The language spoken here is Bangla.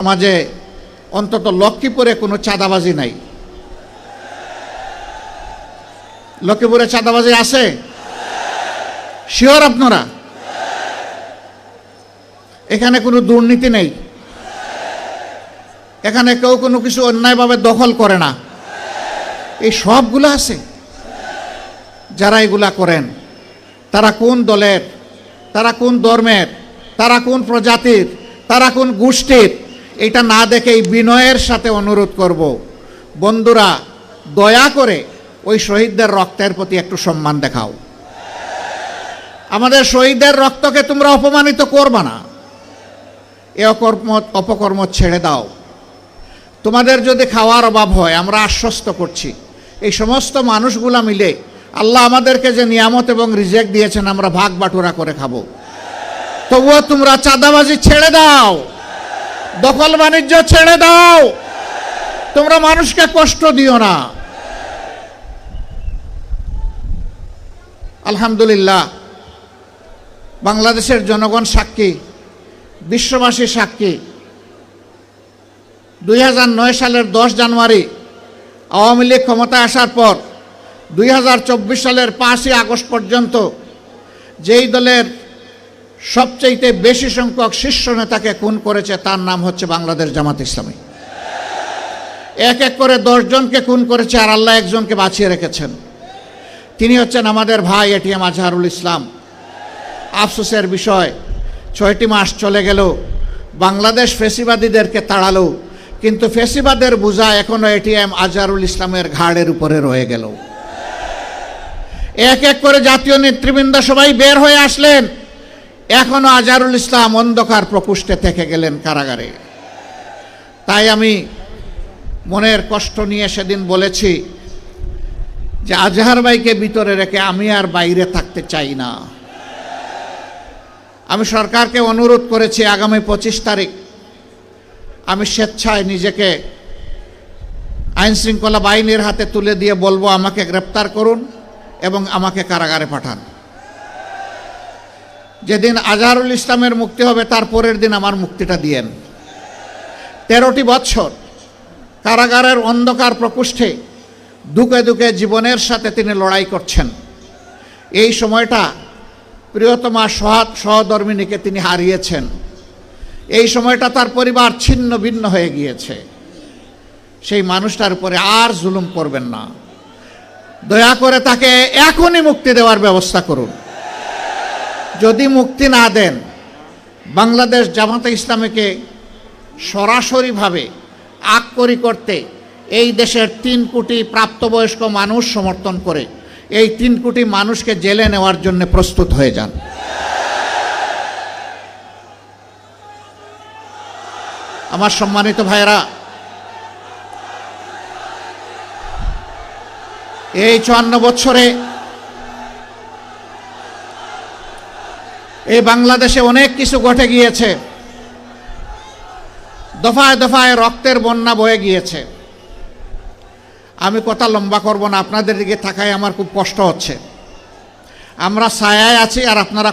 সমাজে অন্তত লক্ষ্মীপুরে কোনো চাঁদাবাজি নাই। লক্ষ্মীপুরে চাঁদাবাজি আছে? শিওর আপনারা? এখানে কোনো দুর্নীতি নেই? এখানে কেউ কোনো কিছু অন্যায়ভাবে দখল করে না? এই সবগুলো আছে। যারা এগুলা করেন তারা কোন দলের, তারা কোন ধর্মের, তারা কোন প্রজাতির, তারা কোন গোষ্ঠীর, এটা না দেখে এই বিনয়ের সাথে অনুরোধ করব, বন্ধুরা দয়া করে ওই শহীদদের রক্তের প্রতি একটু সম্মান দেখাও। আমাদের শহীদদের রক্তকে তোমরা অপমানিত করবা না। এ অপকর্ম ছেড়ে দাও। তোমাদের যদি খাওয়ার অভাব হয়, আমরা আশ্বস্ত করছি এই সমস্ত মানুষগুলা মিলে আল্লাহ আমাদেরকে যে নিয়ামত এবং রিজেক দিয়েছেন আমরা ভাগ বাটুরা করে খাবো। তবুও তোমরা চাঁদাবাজি ছেড়ে দাও, দখল বাণিজ্য ছেড়ে দাও, তোমরা মানুষকে কষ্ট দিও না। আলহামদুলিল্লাহ, বাংলাদেশের জনগণ সাক্ষী, বিশ্ববাসী সাক্ষী। 2009 সালের 10 জানুয়ারি আওয়ামী লীগ ক্ষমতায় আসার পর 2024 সালের 5ই আগস্ট পর্যন্ত যেই দলের সবচেয়ে বেশি সংখ্যক শীর্ষ নেতাকে খুন করেছে তার নাম হচ্ছে বাংলাদেশ জামাত ইসলামী। এক এক করে 10 জনকে খুন করেছে, আর আল্লাহ একজনকে বাঁচিয়ে রেখেছেন। তিনি হচ্ছেন আমাদের ভাই এটিএম আজহারুল ইসলাম। আফসোসের বিষয়, 6টি মাস চলে গেল, বাংলাদেশ ফেসিবাদীদেরকে তাড়ালো, কিন্তু ফেসিবাদের বোঝা এখনো এটিএম আজহারুল ইসলামের ঘাড়ের উপরে রয়ে গেল। এক এক করে জাতীয় নেতৃবৃন্দ সবাই বের হয়ে আসলেন, এখনো আজহারুল ইসলাম অন্ধকার প্রকোষ্ঠে থেকে গেলেন কারাগারে। তাই আমি মনের কষ্ট নিয়ে সেদিন বলেছি যে আজহার ভাইকে ভিতরে রেখে আমি আর বাইরে থাকতে চাই না। আমি সরকারকে অনুরোধ করেছি আগামী 25 তারিখ আমি স্বেচ্ছায় নিজেকে আইন শৃঙ্খলা বাহিনীর হাতে তুলে দিয়ে বলবো, আমাকে গ্রেপ্তার করুন এবং আমাকে কারাগারে পাঠান। যেদিন আজহারুল ইসলামের মুক্তি হবে তার পরের দিন আমার মুক্তিটা দিয়েন। 13টি বছর কারাগারের অন্ধকার প্রকোষ্ঠে দুকে দুকে জীবনের সাথে তিনি লড়াই করছেন। এই সময়টা প্রিয়তমা সহধর্মিণীকে তিনি হারিয়েছেন। এই সময়টা তার পরিবার ছিন্ন ভিন্ন হয়ে গিয়েছে। সেই মানুষটার উপরে আর জুলুম করবেন না, দয়া করে তাকে এখনই মুক্তি দেওয়ার ব্যবস্থা করুন। যদি মুক্তি না দেন, বাংলাদেশ জামাতে ইসলামীকে সরাসরিভাবে আককরি করতে এই দেশের 3 কোটি প্রাপ্তবয়স্ক মানুষ সমর্থন করে এই 3 কোটি মানুষকে জেলে নেওয়ার জন্য প্রস্তুত হয়ে যান। আমার সম্মানিত ভাইয়েরা, এই 54 বছরে এই বাংলাদেশে অনেক কিছু ঘটে গিয়েছে। দফায় দফায় রক্তের বন্যা বয়ে গিয়েছে। আমি কথা লম্বা করব না, আপনাদের দিকে তাকায় আমার খুব কষ্ট হচ্ছে। আমরা ছায়ায় আছি আর আপনারা